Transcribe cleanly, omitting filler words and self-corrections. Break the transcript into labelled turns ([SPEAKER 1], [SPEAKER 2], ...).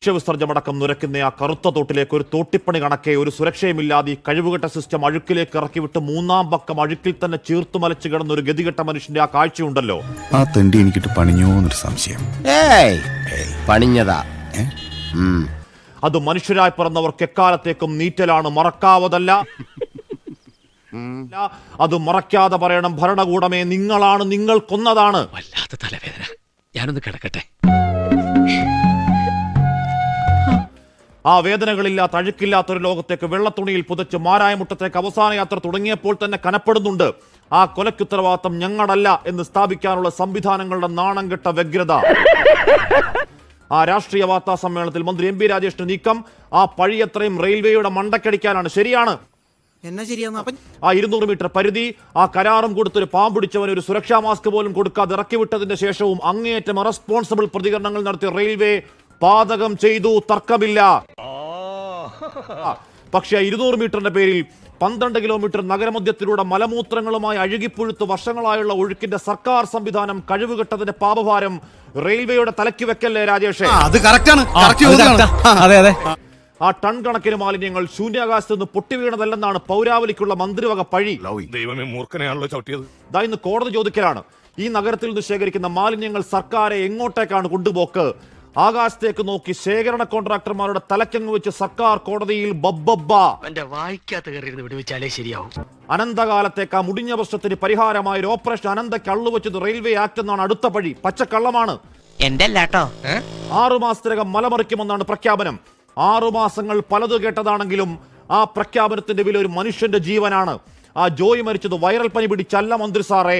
[SPEAKER 1] ഭക്ഷ്യവിസർജ്യമടക്കം നുരക്കുന്ന ആ കറുത്ത തോട്ടിലേക്ക് ഒരു തോട്ടിപ്പണി കണക്കെ ഒരു സുരക്ഷയുമില്ലാതെ ഈ കഴിവുകെട്ട സിസ്റ്റം അഴുക്കിലേക്ക് ഇറക്കിവിട്ട് മൂന്നാം പക്കം അഴുക്കിൽ തന്നെ ചീർത്തു മലച്ചു കിടന്ന ഒരു ഗതികെട്ട മനുഷ്യന്റെ ആ കാഴ്ചയുണ്ടല്ലോ.
[SPEAKER 2] ആ തെണ്ടി എനിക്കിട്ട് പണിഞ്ഞോന്നൊരു സംശയം.
[SPEAKER 3] പണിഞ്ഞതാ.
[SPEAKER 1] അത് മനുഷ്യരായി പിറന്നവർക്ക് എക്കാലത്തേക്കും നീറ്റലാണ്, മറക്കാവതല്ല. അത് മറക്കാതെ പറയണം, ഭരണകൂടമേ നിങ്ങളാണ്, നിങ്ങൾ കൊന്നതാണ്.
[SPEAKER 4] വല്ലാത്ത തലവേദന, ഞാനൊന്ന് കിടക്കട്ടെ.
[SPEAKER 1] ആ വേദനകളില്ലാത്ത അഴുക്കില്ലാത്തൊരു ലോകത്തേക്ക് വെള്ളത്തുണിയിൽ പുതച്ച് മാരായമുട്ടത്തേക്ക് അവസാന യാത്ര തുടങ്ങിയപ്പോൾ തന്നെ കനപ്പെടുന്നുണ്ട്. ആ കൊലക്കുത്തരവാദിത്തം ഞങ്ങളല്ല എന്ന് സ്ഥാപിക്കാനുള്ള സംവിധാനങ്ങളുടെ നാണം കെട്ട വ്യഗ്രത. ആ രാഷ്ട്രീയ വാർത്താ സമ്മേളനത്തിൽ മന്ത്രി എം പി രാജേഷിന്റെ നീക്കം ആ പഴി എത്രയും റെയിൽവേയുടെ മണ്ടക്കടിക്കാനാണ്. ശരിയാണ്. ആ 200 മീറ്റർ പരിധി, ആ കരാറും കൊടുത്തൊരു പാമ്പിടിച്ചവന് ഒരു സുരക്ഷാ മാസ്ക് പോലും കൊടുക്കാതെ ഇറക്കിവിട്ടതിന്റെ ശേഷവും അങ്ങേയറ്റം ഇറസ്പോൺസിബിൾ പ്രതികരണങ്ങൾ നടത്തിയ റെയിൽവേ പാതകം ചെയ്തു, തർക്കമില്ല. പക്ഷേ 200 മീറ്ററിന്റെ പേരിൽ 12 കിലോമീറ്റർ നഗരമധ്യത്തിലൂടെ മലമൂത്രങ്ങളുമായി അഴുകിപ്പുഴുത്ത് വർഷങ്ങളായുള്ള ഒഴുക്കിന്റെ സർക്കാർ സംവിധാനം കഴിവുകെട്ടതിന്റെ പാപഭാരം റെയിൽവേയുടെ തലയ്ക്ക് വെക്കല്ലേ രാജേഷേ? ആ ടൺ കണക്കിന് മാലിന്യങ്ങൾ ശൂന്യാകാശത്ത് നിന്ന് പൊട്ടിവീണതല്ലെന്നാണ് പൗരാവലിക്കുള്ള മന്ത്രിവക പഴി. ഇന്ന് കോടതി ചോദിക്കലാണ്. ഈ നഗരത്തിൽ നിന്ന് ശേഖരിക്കുന്ന മാലിന്യങ്ങൾ സർക്കാരെ എങ്ങോട്ടേക്കാണ് കൊണ്ടുപോക്ക്? ആകാശത്തേക്ക് നോക്കി ശേഖരണ കോൺട്രാക്ടർമാരുടെ തലക്കങ്ങ് വെച്ച് സർക്കാർ കോടതിയിൽ അനന്തകാലത്തേക്ക് ആ മുടിഞ്ഞ പ്രശ്നത്തിന് പരിഹാരമായ ഒരു ഓപ്പറേഷൻ അനന്തയ്ക്ക് അള്ളുവെച്ചത് റെയിൽവേ ആക്ട് എന്നാണ് അടുത്ത പഴി. പച്ചക്കള്ളമാണ്. 6 മാസത്തിനകം മലമറിക്കുമെന്നാണ് പ്രഖ്യാപനം. 6 മാസങ്ങൾ പലത് കേട്ടതാണെങ്കിലും ആ പ്രഖ്യാപനത്തിന്റെ വില ഒരു മനുഷ്യന്റെ ജീവനാണ്. ആ ജോയി മരിച്ചത് വൈറൽ പനി പിടിച്ചല്ല മന്ത്രി സാറേ.